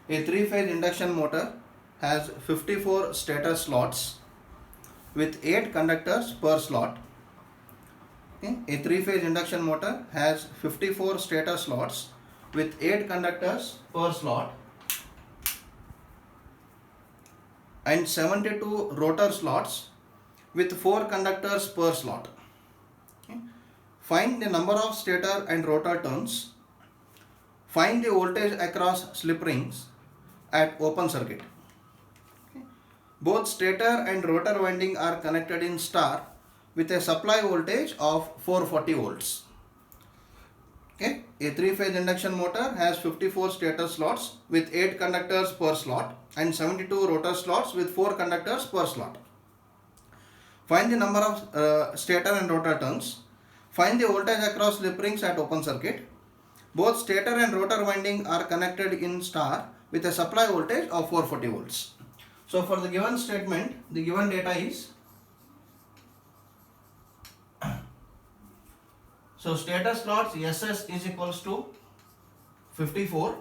A three-phase induction motor has 54 stator slots with 8 conductors per slot. Okay? A three-phase induction motor has 54 stator slots with 8 conductors per slot and 72 rotor slots with 4 conductors per slot. Okay? Find the number of stator and rotor turns. Find the voltage across slip rings at open circuit. Okay? Both stator and rotor winding are connected in star with a supply voltage of 440 volts. Okay? A three-phase induction motor has 54 stator slots with 8 conductors per slot and 72 rotor slots with 4 conductors per slot. Find the number of stator and rotor turns. Find the voltage across slip rings at open circuit. Both stator and rotor winding are connected in star with a supply voltage of 440 volts. So for the given statement, the given data is, so stator slots SS is equals to 54.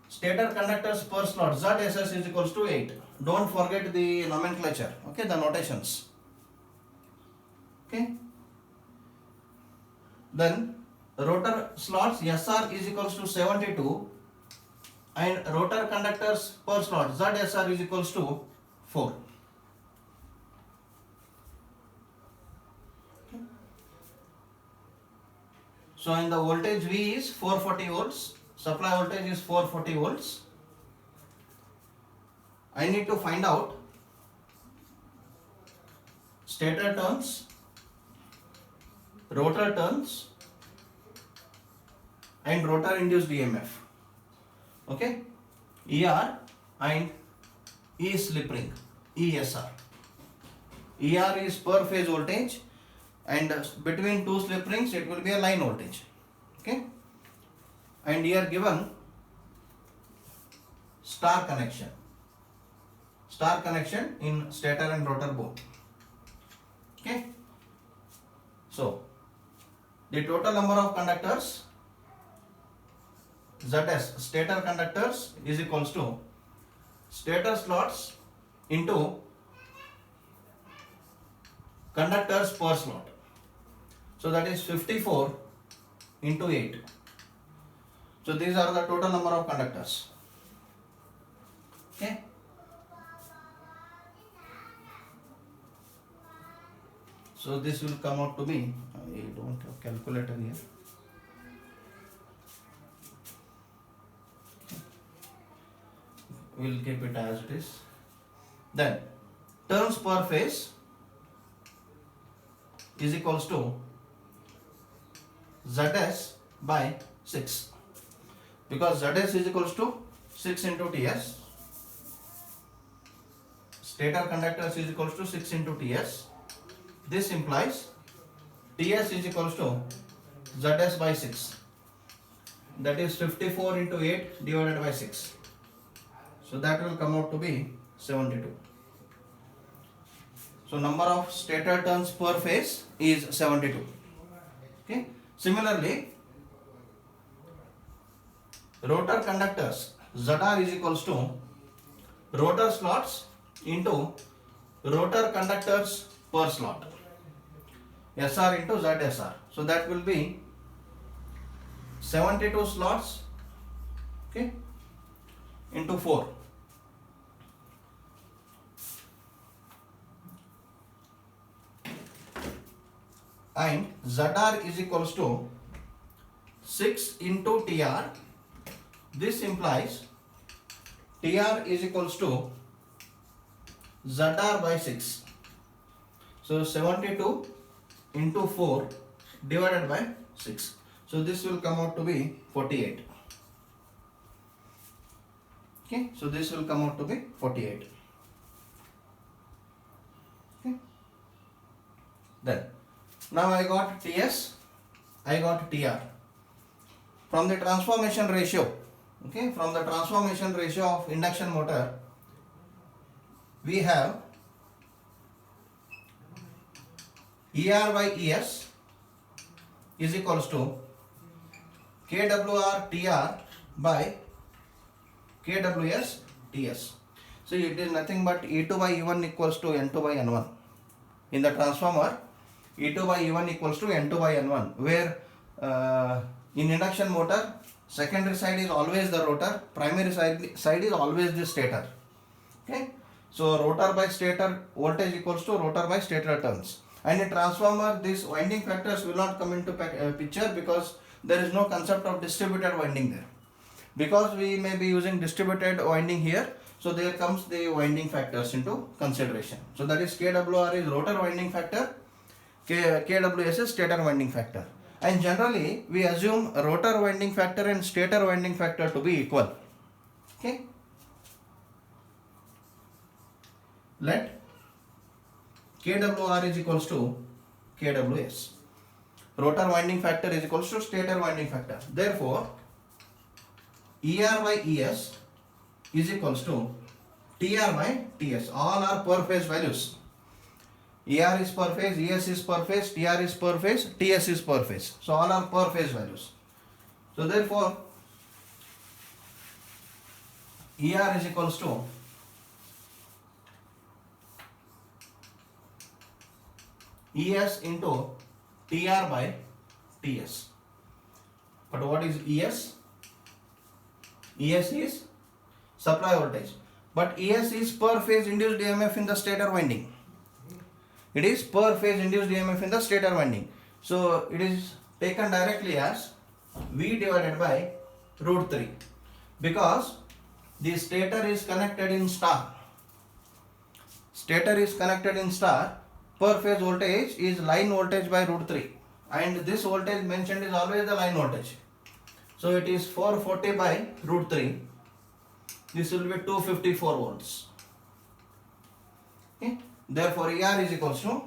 Stator conductors per slot ZSS is equals to 8. Don't forget the nomenclature, okay, the notations. Okay. Then rotor slots SR is equals to 72 and rotor conductors per slot ZSR is equals to 4. Okay. So in the voltage V is 440 volts, supply voltage is 440 volts. I need to find out stator turns, rotor turns and rotor induced EMF. Okay, ER and E slip ring, ESR. ER is per phase voltage and between two slip rings it will be a line voltage. Okay, and here given star connection in stator and rotor both. Okay, so the total number of conductors ZS, stator conductors, is equals to stator slots into conductors per slot. So that is 54 into 8. So these are the total number of conductors. Okay. So this will come out to be, I don't have calculator here. We'll keep it as it is. Then turns per phase is equals to ZS by 6, because ZS is equals to 6 into TS. Stator conductors is equals to 6 into TS. This implies TS is equals to ZS by 6. That is 54 into 8 divided by 6. So that will come out to be 72. So number of stator turns per phase is 72. Okay. Similarly, rotor conductors ZR is equals to rotor slots into rotor conductors per slot, SR into ZSR. So that will be 72 slots, okay, into 4. And ZR is equals to 6 into TR. This implies TR is equals to ZR by 6. So 72 into 4 divided by 6. So this will come out to be 48. Okay, so this will come out to be 48. Okay. Then now I got TS, I got TR. From the transformation ratio, okay, from the transformation ratio of induction motor, we have ER by ES is equals to KWR TR by kWs TS. So it is nothing but E2 by E1 equals to N2 by N1. In the transformer, E2 by E1 equals to N2 by N1, where in induction motor, secondary side is always the rotor, primary side is always the stator. Okay, so rotor by stator voltage equals to rotor by stator turns. And in transformer, these winding factors will not come into picture because there is no concept of distributed winding there. Because we may be using distributed winding here, so there comes the winding factors into consideration. So that is kWr is rotor winding factor, kWs is stator winding factor. And generally we assume rotor winding factor and stator winding factor to be equal. Okay. Let kWr is equals to kWs. Rotor winding factor is equals to stator winding factor. Therefore, ER by ES is equals to TR by TS. All are per phase values. ER is per phase, ES is per phase, TR is per phase, TS is per phase. So all are per phase values. So therefore, ER is equals to ES into TR by TS. But what is ES? ES is supply voltage. But ES is per phase induced EMF in the stator winding. It is per phase induced EMF in the stator winding. So it is taken directly as V divided by root 3. Because the stator is connected in star. Stator is connected in star. Per phase voltage is line voltage by root 3. And this voltage mentioned is always the line voltage. So it is 440 by root 3. This will be 254 volts. Okay. Therefore, ER is equals to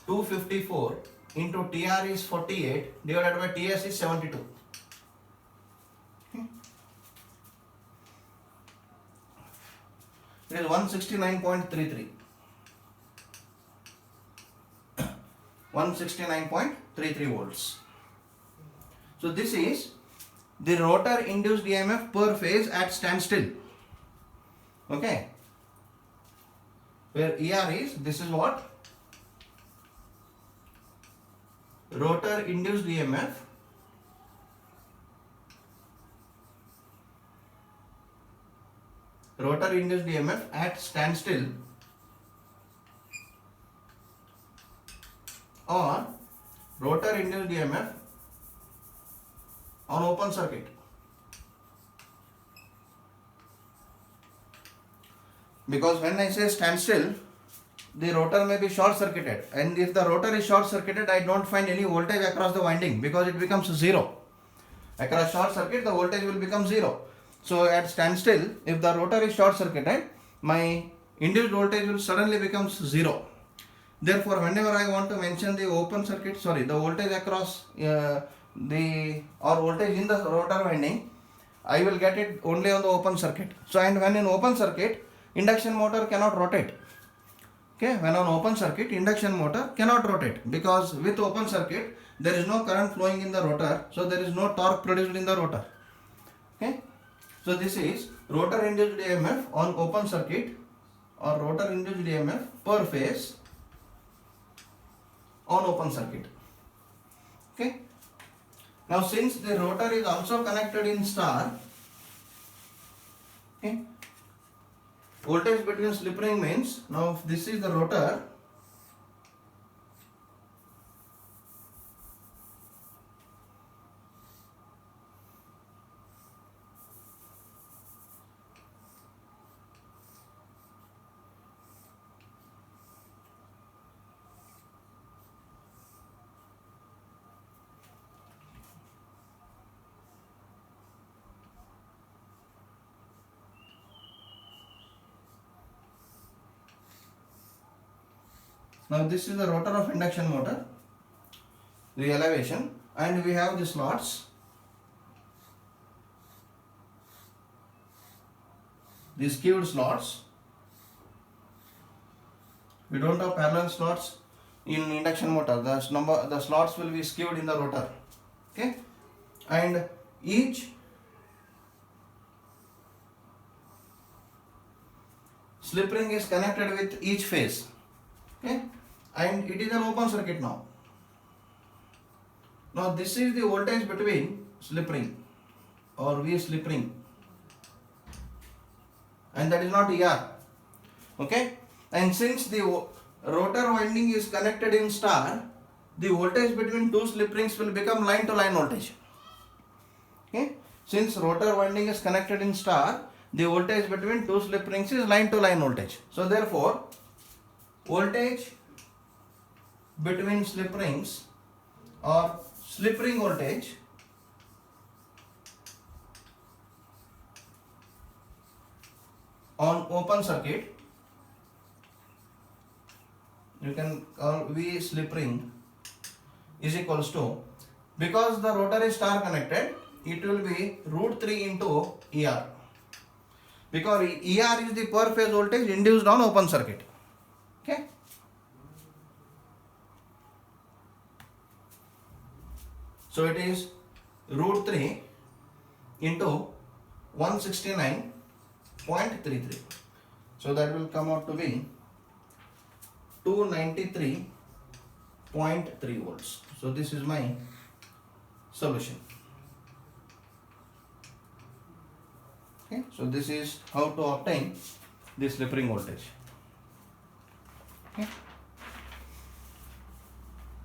254 into TR is 48 divided by TS is 72. Okay. It is 169.33. 169.33 volts. So this is the rotor induced EMF per phase at standstill. Okay. Where ER is, this is what? Rotor induced EMF at standstill or rotor induced EMF on open circuit. Because when I say standstill, the rotor may be short circuited, and if the rotor is short circuited, I don't find any voltage across the winding because it becomes zero. Across short circuit, the voltage will become zero. So at standstill, if the rotor is short circuited, my induced voltage will suddenly become zero. Therefore, whenever I want to mention the open circuit, the voltage across voltage in the rotor winding, I will get it only on the open circuit. So, and when in open circuit, induction motor cannot rotate. Okay, when on open circuit, induction motor cannot rotate because with open circuit, there is no current flowing in the rotor, so there is no torque produced in the rotor. Okay, so this is rotor induced EMF on open circuit or rotor induced EMF per phase on open circuit. Okay. Now since the rotor is also connected in star, okay, voltage between slip ring means, now if this is the rotor, now this is the rotor of induction motor, the elevation, and we have the slots, the skewed slots. We don't have parallel slots in induction motor. The slots will be skewed in the rotor. Okay, and each slip ring is connected with each phase. Okay, and it is an open circuit now. Now this is the voltage between slip ring or V slip ring, and that is not ER. Okay, and since the rotor winding is connected in star, the voltage between two slip rings will become line to line voltage. Okay, since rotor winding is connected in star, the voltage between two slip rings is line to line voltage. So therefore, voltage between slip rings or slip ring voltage on open circuit, you can call V slip ring, is equals to, because the rotor is star connected, it will be root 3 into ER, because ER is the per phase voltage induced on open circuit. Okay, so it is root 3 into 169.33, so that will come out to be 293.3 volts. So this is my solution. Okay, so this is how to obtain the slip ring voltage. Okay,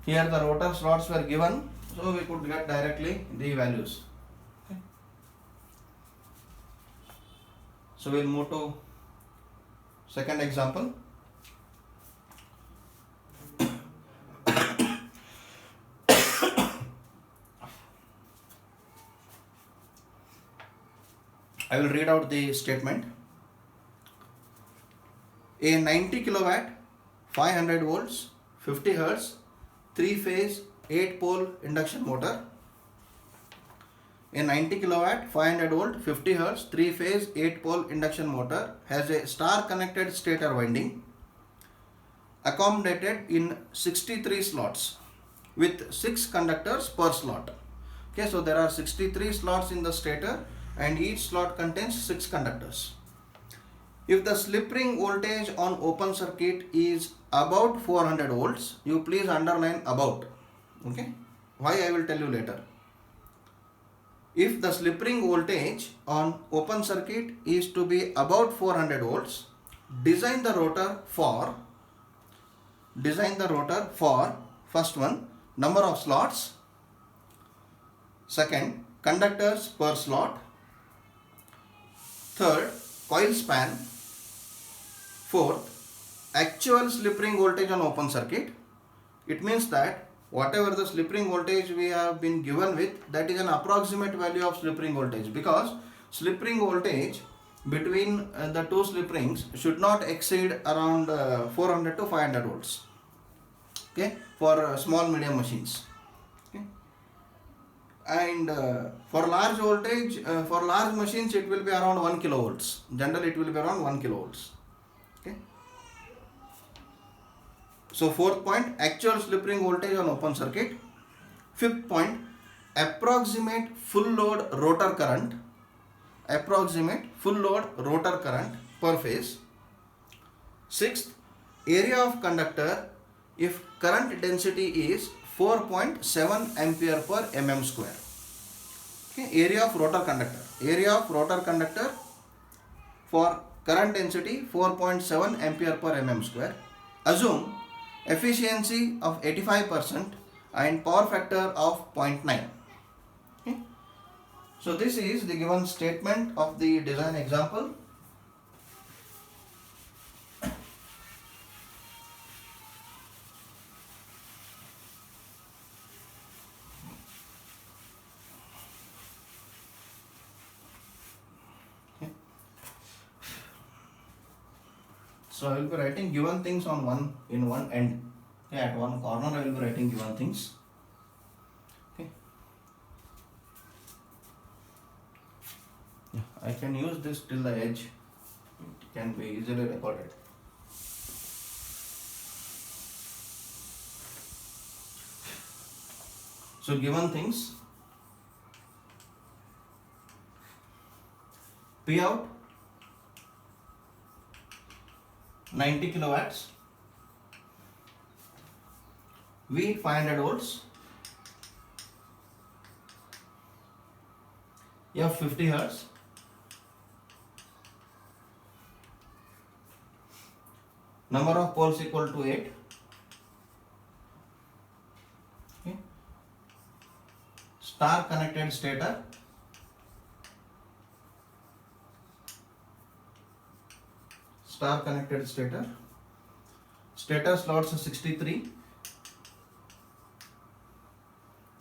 here the rotor slots were given, so we could get directly the values. Okay, so we'll move to second example. I will read out the statement. A 90 kilowatt, 500 volts, 50 hertz, 3-phase, 8-pole induction motor. A 90 kilowatt, 500 volt, 50 hertz, 3-phase, 8-pole induction motor has a star connected stator winding accommodated in 63 slots with 6 conductors per slot. Okay, so there are 63 slots in the stator and each slot contains 6 conductors. If the slip ring voltage on open circuit is about 400 volts, you please underline about. Okay, why I will tell you later. If the slip ring voltage on open circuit is to be about 400 volts, design the rotor for first one, number of slots, second, conductors per slot, third, coil span, fourth, actual slip ring voltage on open circuit. It means that whatever the slip ring voltage we have been given with, that is an approximate value of slip ring voltage, because slip ring voltage between the two slip rings should not exceed around 400 to 500 volts. Okay, for small medium machines. Okay, and for large voltage, for large machines it will be around 1 kilovolts. Generally it will be around 1 kilovolts. Okay, so fourth point, actual slip ring voltage on open circuit. Fifth point, approximate full load rotor current, per phase. Sixth, area of conductor if current density is 4.7 ampere per mm square. Okay, area of rotor conductor for current density 4.7 ampere per mm square. Assume efficiency of 85% and power factor of 0.9. Okay, so this is the given statement of the design example. So I will be writing given things on one end. Okay, at one corner I will be writing given things. Okay. Yeah, I can use this till the edge. It can be easily recorded. So given things, P out 90 kilowatts, V 500 volts, F 50 hertz, number of poles equal to 8. Okay. Star connected stator, stator slots are 63,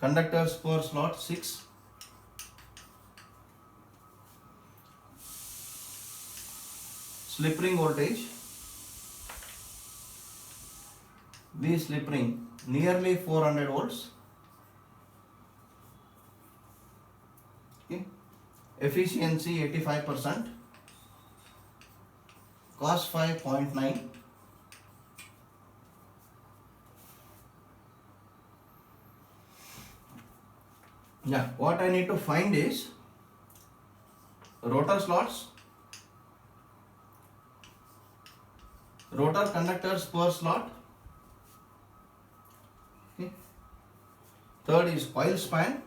conductors per slot 6, slip ring voltage V slip ring nearly 400 volts. Okay. Efficiency 85%, cos 5.9. Yeah, what I need to find is rotor slots, rotor conductors per slot. Okay. Third is coil span.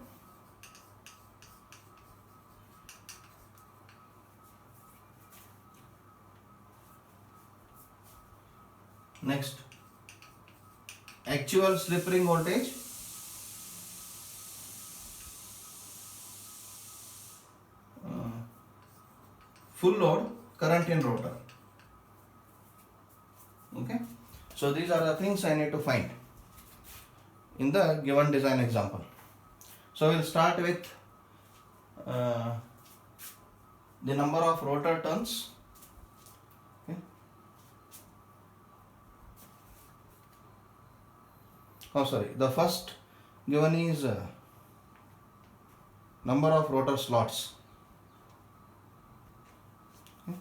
Next, actual slip ring voltage. Full load current in rotor. Okay. So these are the things I need to find in the given design example. So we'll start with the number of rotor turns. Okay. Oh, sorry. The first given is number of rotor slots. Okay.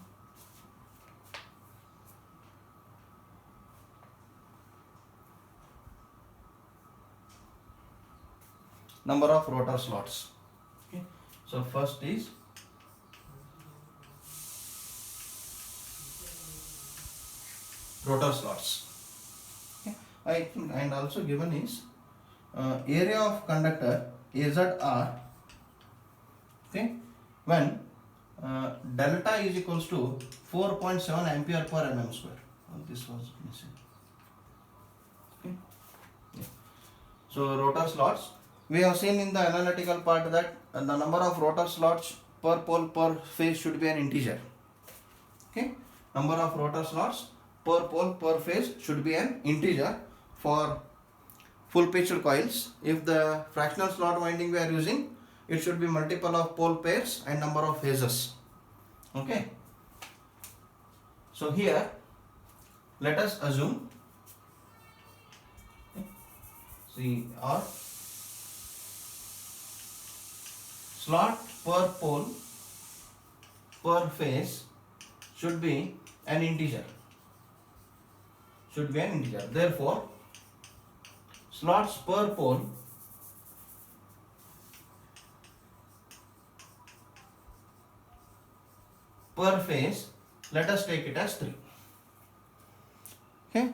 Number of rotor slots. Okay. So first is rotor slots. Okay. I think, and also given is area of conductor AZR. Okay, when delta is equals to 4.7 ampere per mm square. This was missing. Okay. Yeah. So rotor slots, we have seen in the analytical part that the number of rotor slots per pole per phase should be an integer. Okay, number of rotor slots per pole per phase should be an integer for full pitched coils. If the fractional slot winding we are using, it should be multiple of pole pairs and number of phases. Okay. So here, let us assume, see, or slot per pole per phase should be an integer. Therefore, slots per pole per phase, let us take it as 3. Okay,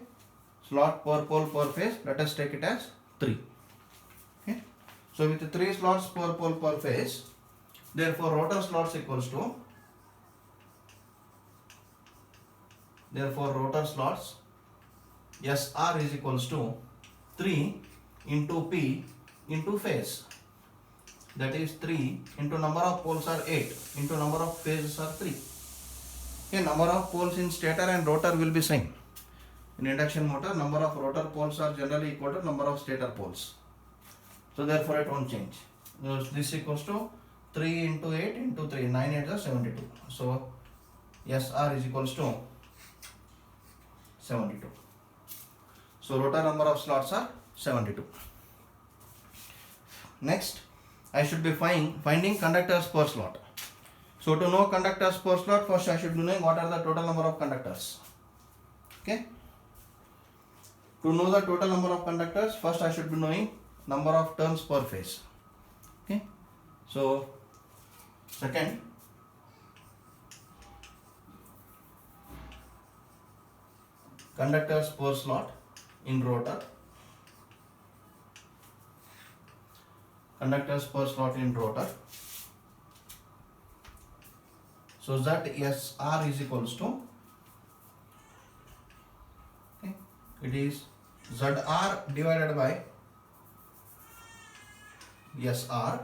slot per pole per phase, let us take it as 3. Okay, so with 3 slots per pole per phase, therefore rotor slots equals to, SR is equals to 3 into P into phase. That is 3 into number of poles are 8 into number of phases are 3. Okay, number of poles in stator and rotor will be same. In induction motor, number of rotor poles are generally equal to number of stator poles. So therefore it won't change. This equals to 3 into 8 into 3, 9 8 is 72. So SR is equals to 72. So rotor number of slots are 72. Next, I should be finding conductors per slot. So to know conductors per slot, first I should be knowing what are the total number of conductors. Okay. To know the total number of conductors, first I should be knowing number of turns per phase. Okay. So second, conductors per slot in rotor. Conductors per slot in rotor. So ZSR is equals to, okay, it is ZR divided by SR,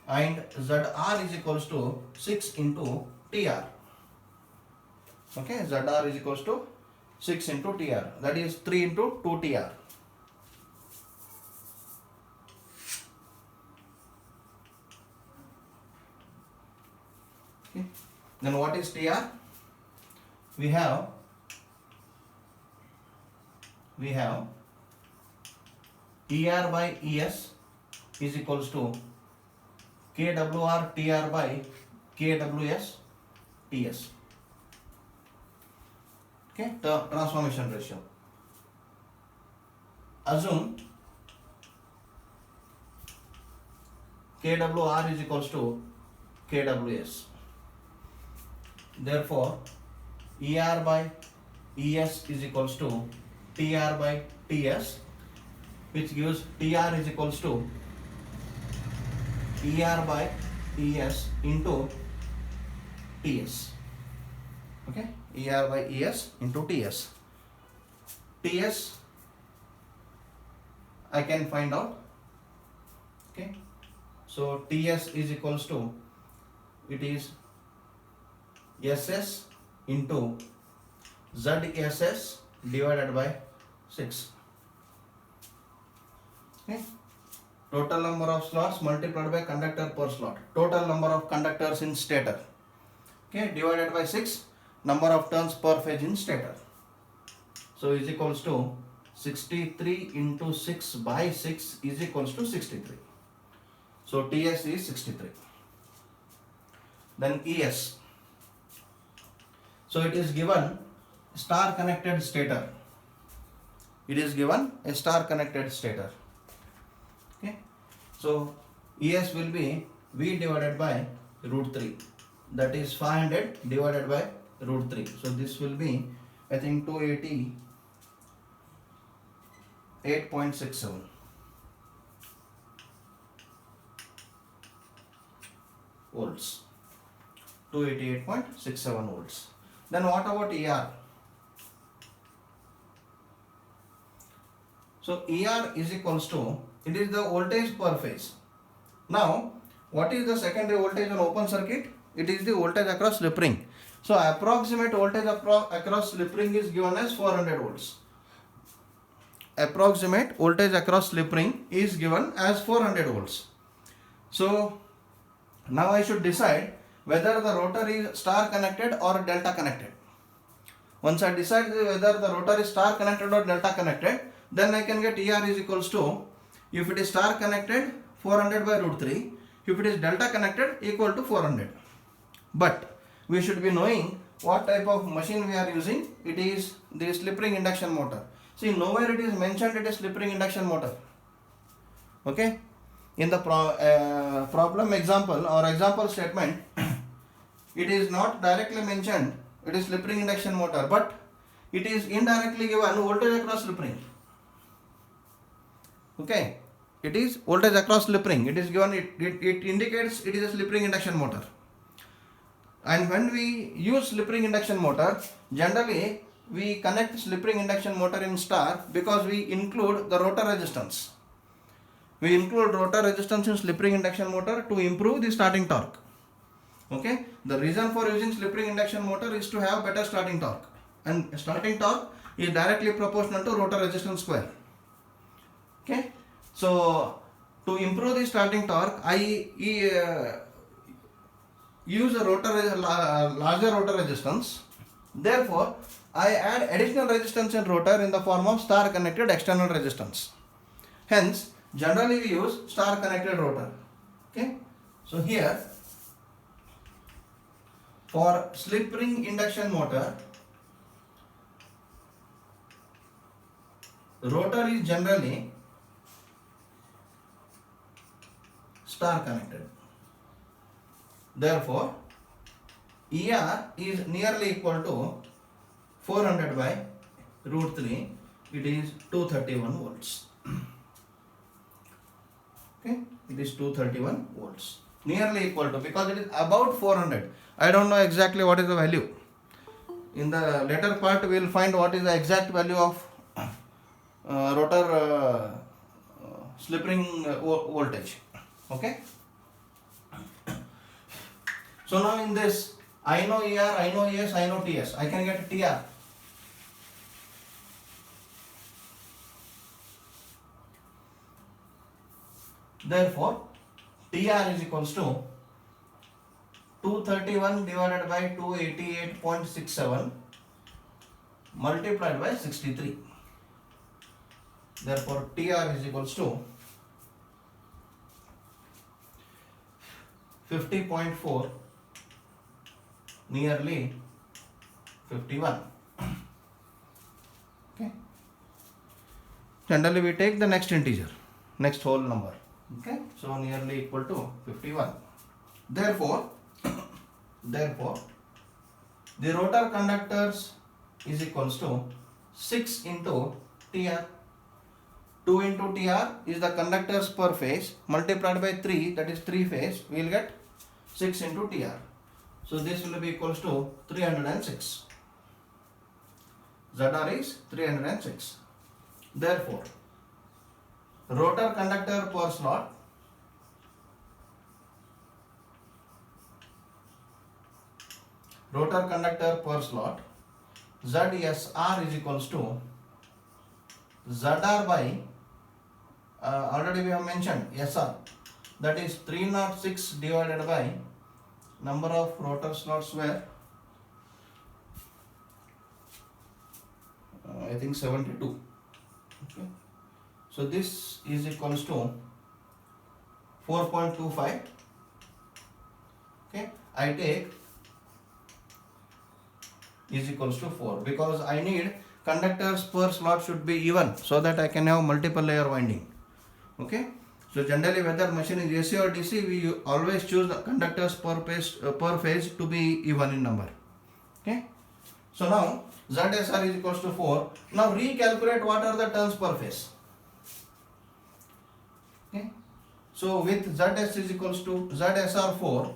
and ZR is equals to 6 into TR. Okay, ZR is equals to 6 into TR, that is 3 into 2 TR. Okay. Then what is TR? We have ER by ES is equals to KWR TR by KWS TS. Okay, the transformation ratio. Assume KWR is equals to KWS. Therefore, ER by ES is equals to TR by TS, which gives TR is equals to ER by ES into TS. Okay, ER by ES into TS. TS I can find out. Okay, so TS is equals to, it is SS into ZSS divided by 6. Okay, total number of slots multiplied by conductor per slot, total number of conductors in stator, okay, divided by 6, number of turns per phase in stator. So is equals to 63 into 6 by 6 is equals to 63. So TS is 63. Then ES. So it is given star connected stator. It is given a star connected stator. Okay. So ES will be V divided by root 3. That is 500 divided by root 3. So this will be, I think, 288.67 volts. 288.67 volts. Then what about ER? So ER is equals to, it is the voltage per phase. Now, what is the secondary voltage on open circuit? It is the voltage across slip ring. So approximate voltage across slip ring is given as 400 volts. Approximate voltage across slip ring is given as 400 volts. So now I should decide whether the rotor is star connected or delta connected. Once I decide whether the rotor is star connected or delta connected, then I can get ER is equals to, if it is star connected, 400 by root 3, if it is delta connected, equal to 400. But we should be knowing what type of machine we are using. It is the slip ring induction motor. See, nowhere it is mentioned it is slip ring induction motor. Okay, in the problem example or example statement, it is not directly mentioned it is slip ring induction motor, but it is indirectly given voltage across slip ring. Okay, it is voltage across slip ring. It is given, it indicates it is a slip ring induction motor. And when we use slip ring induction motor, generally we connect slip ring induction motor in star because we include the rotor resistance. We include rotor resistance in slip ring induction motor to improve the starting torque. Okay, the reason for using slip ring induction motor is to have better starting torque, and starting torque is directly proportional to rotor resistance square. Okay, so to improve the starting torque, I use a larger rotor resistance. Therefore, I add additional resistance in rotor in the form of star connected external resistance. Hence, generally we use star connected rotor. Okay, so here for slip ring induction motor, rotor is generally star connected. Therefore, ER is nearly equal to 400 by root 3, it is 231 volts. Okay, it is 231 volts. Nearly equal to, because it is about 400. I don't know exactly what is the value. In the later part, we will find what is the exact value of rotor slip ring voltage. Okay. So now in this, I know ER, I know ES, I know TS. I can get TR. Therefore, TR is equals to 231 divided by 288.67 multiplied by 63. Therefore, TR is equals to 50.4, nearly 51. Okay. Generally, we take the next integer, next whole number. Okay. So nearly equal to 51. Therefore, the rotor conductors is equals to 6 into TR. 2 into TR is the conductors per phase, multiplied by 3, that is 3 phase, we will get 6 into TR. So this will be equals to 306. ZR is 306. Therefore, rotor conductor per slot ZSR is equals to ZR by already we have mentioned SR, that is 306 divided by number of rotor slots were I think 72. Okay. So this is equals to 4.25. Okay, I take is equals to 4 because I need conductors per slot should be even so that I can have multiple layer winding. Okay, so generally whether machine is AC or DC, we always choose the conductors per phase to be even in number. Okay, so now ZSR is equals to 4. Now recalculate what are the turns per phase. Okay, so with ZS is equals to ZSR 4,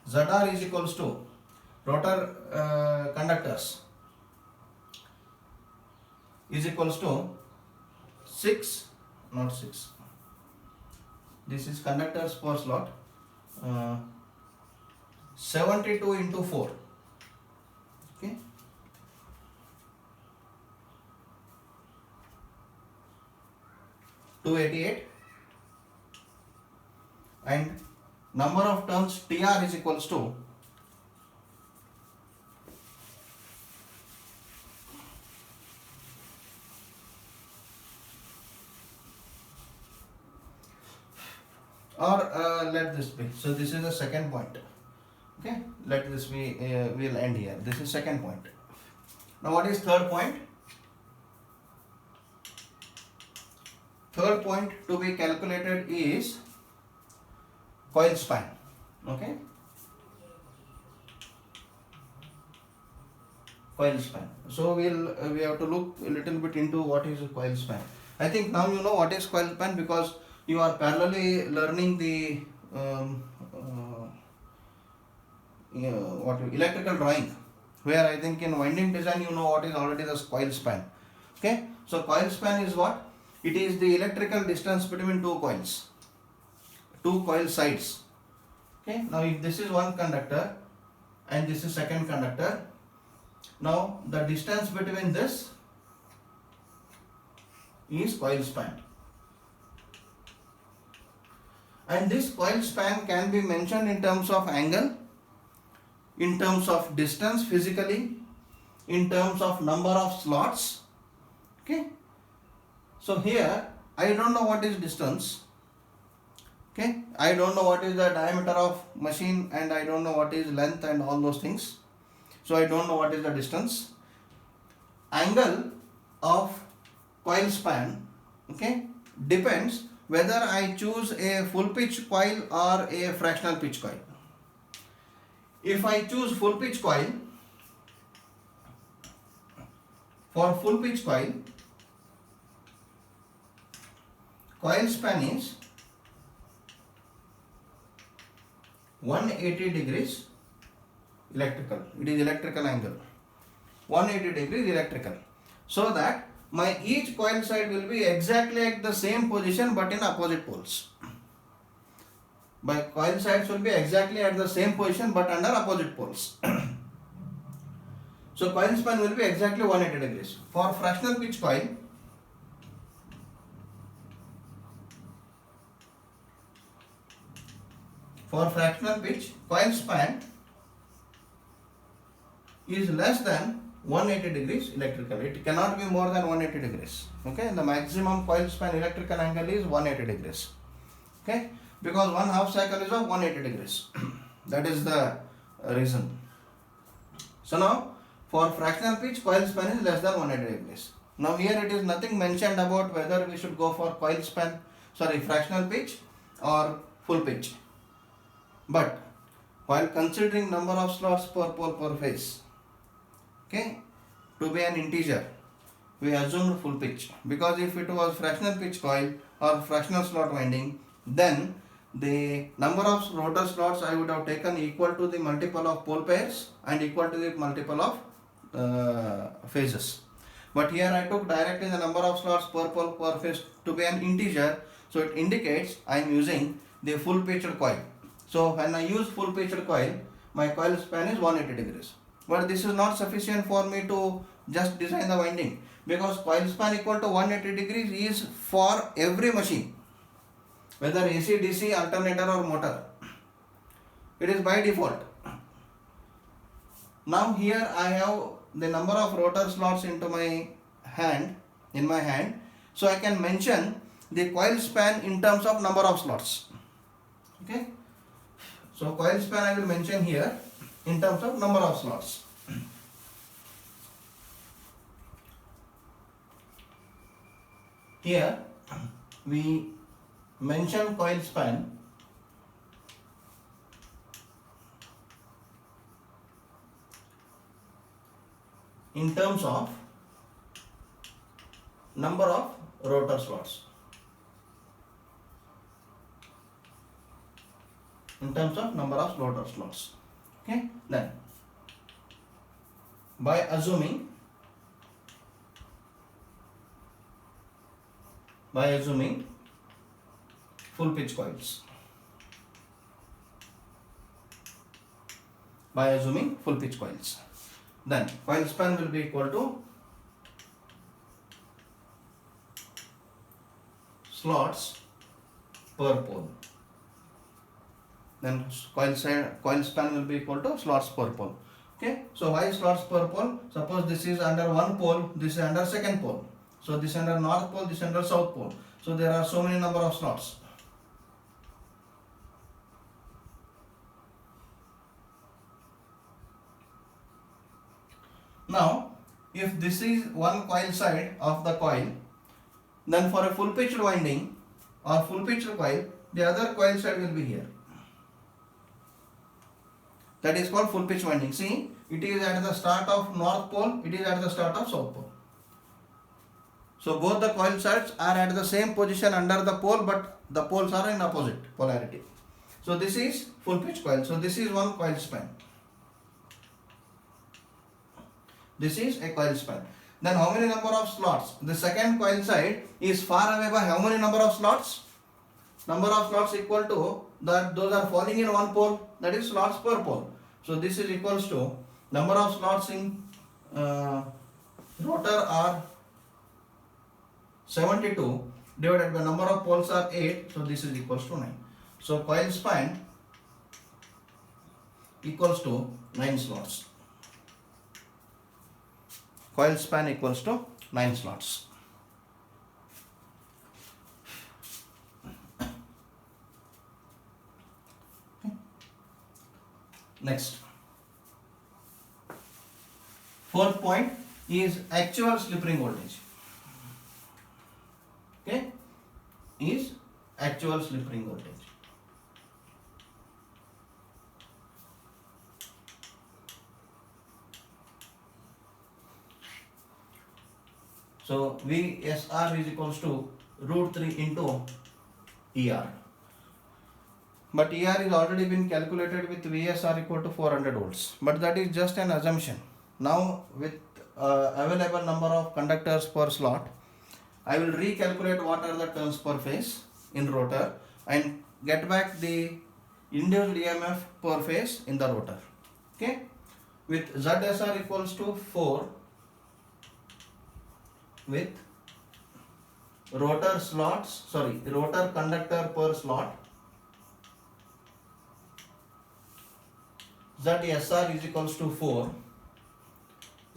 ZR is equals to rotor conductors is equals to 6, not 6. This is conductors per slot. 72 into 4. Okay. (288) and number of turns TR is equals to let this be. So this is the second point. Okay, let this be. We'll end here. This is second point. Now what is third point? Third point to be calculated is coil span. Okay, coil span. So we have to look a little bit into what is a coil span. I think now you know what is coil span because you are parallelly learning the electrical drawing, where I think in winding design you know what is already the coil span. Okay, so coil span is what? It is the electrical distance between two coils, two coil sides. Okay, now if this is one conductor and this is second conductor, now the distance between this is coil span. And this coil span can be mentioned in terms of angle, in terms of distance physically, in terms of number of slots. Okay, so here I don't know what is distance. Okay, I don't know what is the diameter of machine and I don't know what is length and all those things. So I don't know what is the distance. Angle of coil span, okay, depends whether I choose a full pitch coil or a fractional pitch coil. If I choose full pitch coil, For full pitch coil, coil span is 180 degrees electrical. It is electrical angle. 180 degrees electrical. So that my each coil side will be exactly at the same position but in opposite poles. My coil sides will be exactly at the same position but under opposite poles. So coil span will be exactly 180 degrees. For fractional pitch coil, coil span is less than 180 degrees electrical. It cannot be more than 180 degrees. Okay, the maximum coil span electrical angle is 180 degrees. Okay, because one half cycle is of 180 degrees. That is the reason. So now for fractional pitch, coil span is less than 180 degrees. Now here it is nothing mentioned about whether we should go for fractional pitch or full pitch. But while considering number of slots per pole per phase, okay, to be an integer, we assumed full pitch, because if it was fractional pitch coil or fractional slot winding, then the number of rotor slots I would have taken equal to the multiple of pole pairs and equal to the multiple of phases. But here I took directly the number of slots per pole per phase to be an integer, so it indicates I am using the full pitched coil. So when I use full pitched coil, my coil span is 180 degrees. But this is not sufficient for me to just design the winding, because coil span equal to 180 degrees is for every machine, whether AC, DC, alternator or motor. It is by default. Now here I have the number of rotor slots in my hand, so I can mention the coil span in terms of number of slots. Okay, so coil span I will mention here in terms of number of slots. Here we mention coil span in terms of number of rotor slots. Okay, then by assuming full pitch coils. Then coil span will be equal to slots per pole. Then coil span will be equal to slots per pole. Okay, so why slots per pole? Suppose this is under one pole, this is under second pole. So this under north pole, this under south pole. So there are so many number of slots. Now, if this is one coil side of the coil, then for a full pitched winding or full pitched coil, the other coil side will be here. That is called full pitch winding. See, it is at the start of north pole, it is at the start of south pole. So both the coil sides are at the same position under the pole, but the poles are in opposite polarity. So this is full pitch coil. So this is one coil span. This is a coil span. Then how many number of slots? The second coil side is far away by how many number of slots? Number of slots equal to that those are falling in one pole, that is slots per pole. So this is equals to number of slots in rotor are 72 divided by number of poles are 8, so this is equals to 9. So coil span equals to 9 slots. Coil span equals to 9 slots. Next, fourth point is actual slip ring voltage. Okay, is actual slip ring voltage. So VSR is equals to root 3 into ER. But ER is already been calculated with VSR equal to 400 volts. But that is just an assumption. Now with available number of conductors per slot, I will recalculate what are the turns per phase in rotor and get back the induced EMF per phase in the rotor. Okay. With ZSR equals to 4 with rotor conductor per slot, ZSR is equals to 4,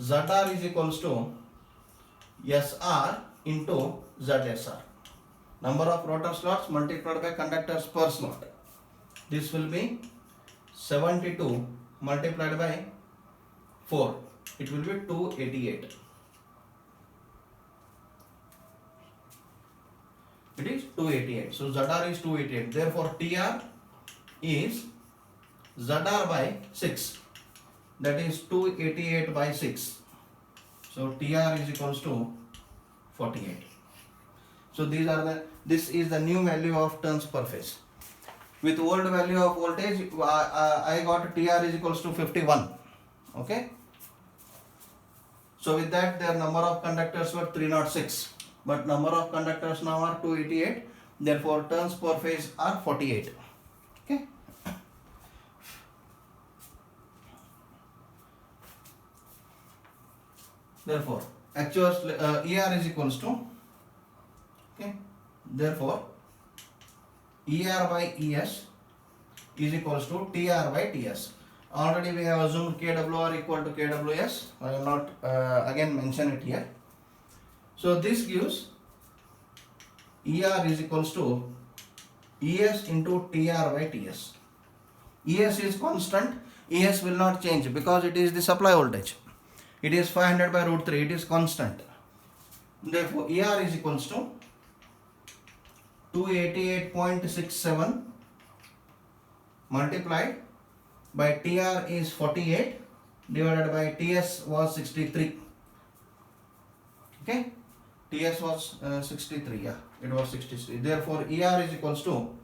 ZR is equals to SR into ZSR. Number of rotor slots multiplied by conductors per slot. This will be 72 multiplied by 4. It will be 288. It is 288. So ZR is 288. Therefore TR is ZR by 6. That is 288 by 6. So TR is equals to 48. So this is the new value of turns per phase. With old value of voltage, I got TR is equals to 51. Okay. So with that, their number of conductors were 306. But number of conductors now are 288. Therefore, turns per phase are 48. Okay. Therefore, actual ER is equals to, okay. Therefore, ER by ES is equals to TR by TS. Already we have assumed KWR equal to KWS. I will not again mention it here. So this gives ER is equals to ES into TR by TS. ES is constant. ES will not change because it is the supply voltage. It is 500 by root 3. It is constant. Therefore, ER is equals to 288.67 multiplied by TR is 48 divided by TS was 63. Okay. TS was 63. Yeah, it was 63. Therefore, ER is equals to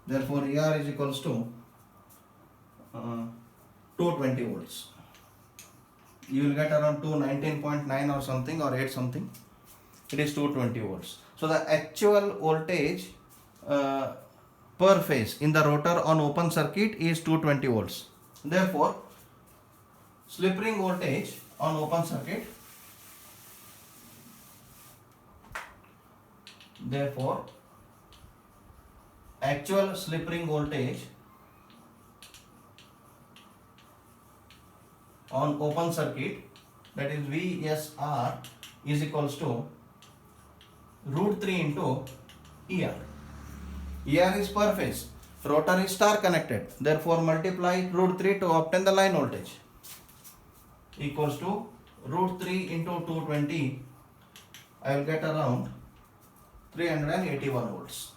ER is equals to 220 volts. You will get around 219.9 or something or 8 something. It is 220 volts. So the actual voltage per phase in the rotor on open circuit is 220 volts. Therefore, slip ring voltage on open circuit. Therefore, actual slip ring voltage on open circuit, that is VSR, is equals to root 3 into ER. ER is per phase. Rotor is star connected. Therefore, multiply root 3 to obtain the line voltage. Equals to root 3 into 220. I will get around 381 volts.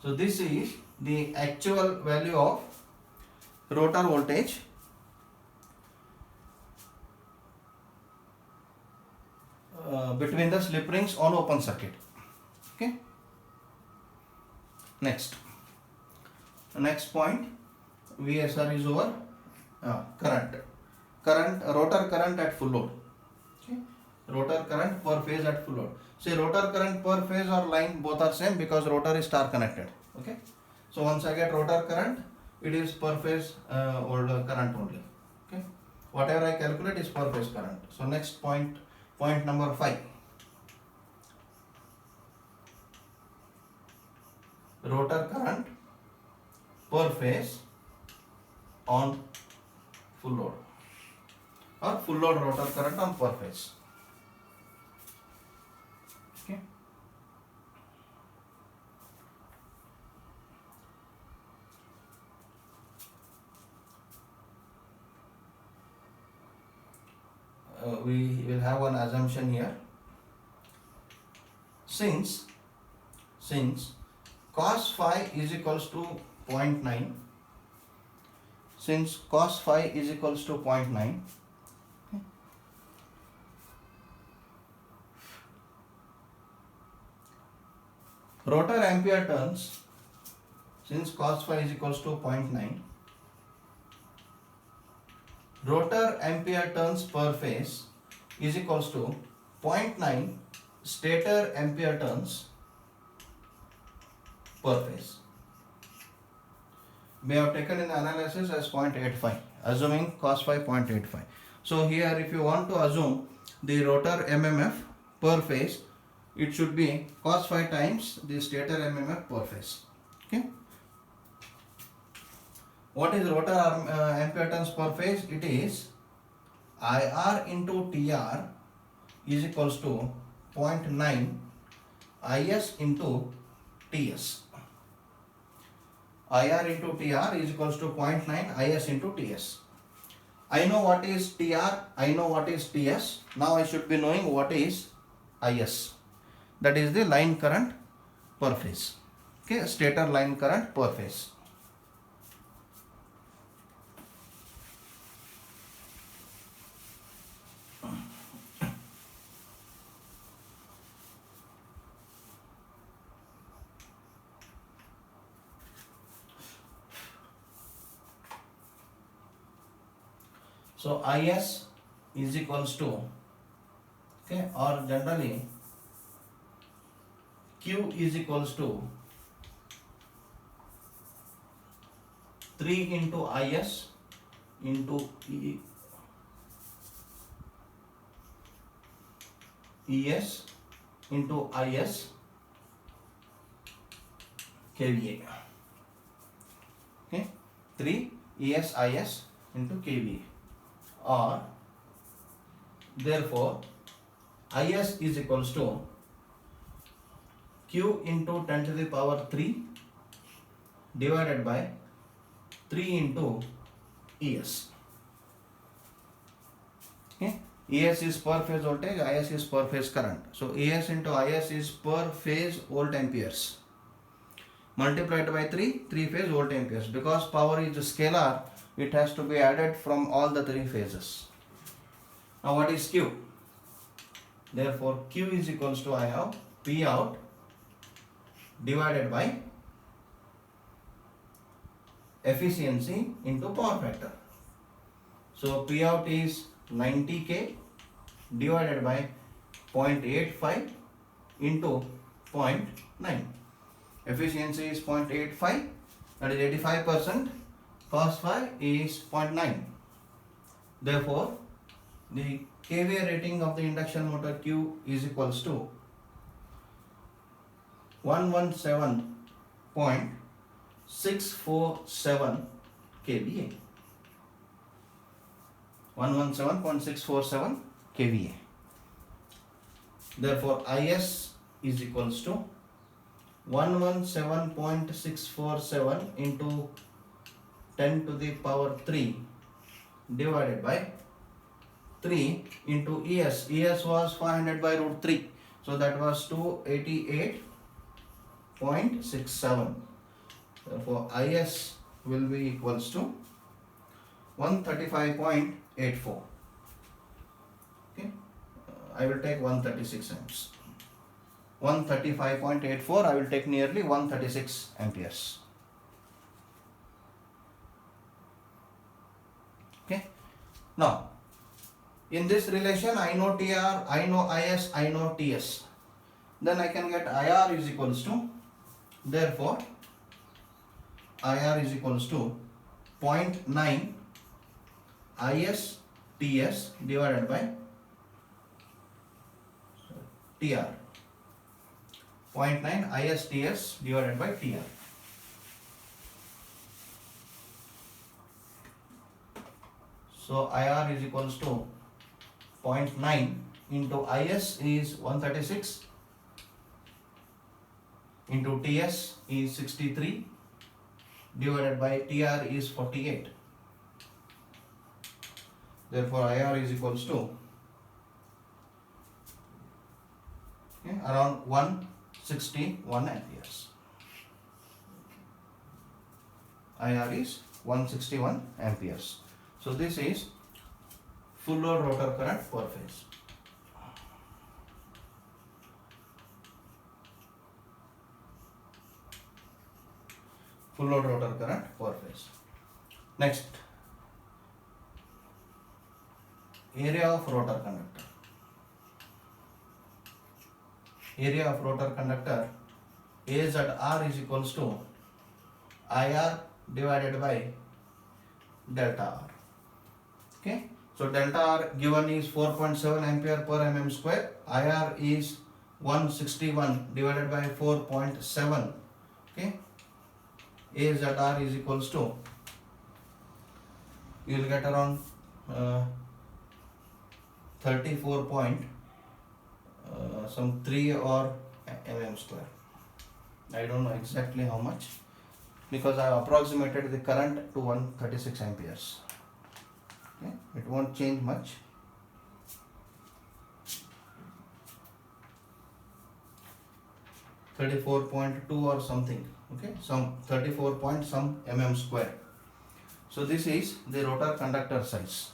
So this is the actual value of rotor voltage between the slip rings on open circuit. Okay. Next point, VSR is over. Rotor current at full load. Okay. Rotor current per phase at full load. Say rotor current per phase or line both are same because rotor is star connected. Okay. So once I get rotor current, it is per phase current only. Okay. Whatever I calculate is per phase current. So next point number 5. Rotor current per phase on full load or full load rotor current on per phase. Okay. We will have one assumption here. Since cos phi is equals to 0.9 since cos phi is equals to 0.9, rotor ampere turns, since cos phi is equals to 0.9, rotor ampere turns per phase is equals to 0.9 stator ampere turns per phase. We have taken in the analysis as 0.85, assuming cos phi 0.85. So here if you want to assume the rotor MMF per phase, it should be cos phi times the stator MMF per phase. Okay. What is rotor ampere turns per phase? It is IR into TR is equals to 0.9 IS into TS. IR into TR is equals to 0.9 IS into TS. I know what is TR, I know what is TS. Now I should be knowing what is IS. That is the line current per phase. Okay, stator line current per phase. So IS is equals to, okay, or generally Q is equals to 3 into IS into ES into IS kVA. Okay, 3 ES IS into kVA. Or therefore IS is equals to Q into 10 to the power 3 divided by 3 into ES. Okay. ES is per phase voltage, IS is per phase current. So ES into IS is per phase volt amperes multiplied by 3 phase volt amperes. Because power is scalar, it has to be added from all the 3 phases. Now what is Q? Therefore Q is equals to, I have P out divided by efficiency into power factor. So P out is 90K divided by 0.85 into 0.9. Efficiency is 0.85, that is 85%. Cos phi is 0.9. Therefore, the kVA rating of the induction motor Q is equals to 117.647 kVA. 117.647 kVA. Therefore, IS is equals to 117.647 into 10 to the power 3 divided by 3 into ES. ES was 500 by root 3. So that was 288.67. Therefore, IS will be equals to 135.84. Okay. I will take 136 amps. 135.84, I will take nearly 136 amperes. Okay. Now, in this relation, I know TR, I know IS, I know TS. Then I can get IR is equals to, therefore, IR is equals to 0.9 IS TS divided by TR. 0.9 IS TS divided by TR. So IR is equals to 0.9 into IS is 136 into TS is 63 divided by TR is 48. Therefore IR is equals to around 161 amperes. IR is 161 amperes. So this is full load rotor current per phase. Full load rotor current per phase. Next, area of rotor conductor. Area of rotor conductor A Z R is equals to IR divided by delta R. Okay, so delta R given is 4.7 ampere per mm square. IR is 161 divided by 4.7. Okay, A Z R is equals to, you will get around 34 point some 3 or mm square. I don't know exactly how much, because I have approximated the current to 136 amperes. Okay, it won't change much. .2 or something. Okay, some 34 point some mm square. So this is the rotor conductor size.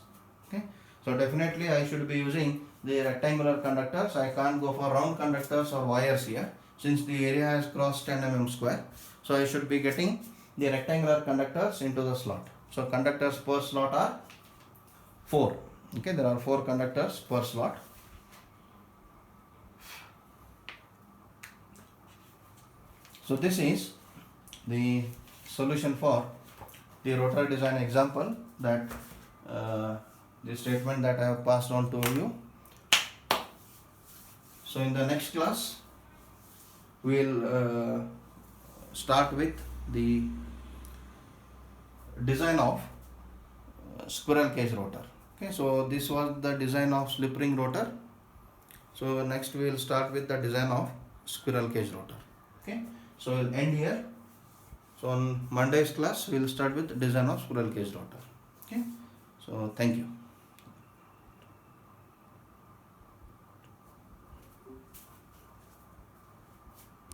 Okay, so definitely I should be using the rectangular conductors. I can't go for round conductors or wires here, since the area has crossed 10 mm square. So I should be getting the rectangular conductors into the slot. So conductors per slot are 4. Okay, there are 4 conductors per slot. So this is the solution for the rotor design example, that the statement that I have passed on to you. So in the next class we will start with the design of squirrel cage rotor. Okay, so this was the design of slip ring rotor. So next we will start with the design of squirrel cage rotor. Okay, so we'll end here. So on Monday's class we will start with design of squirrel cage rotor. Okay, so thank you.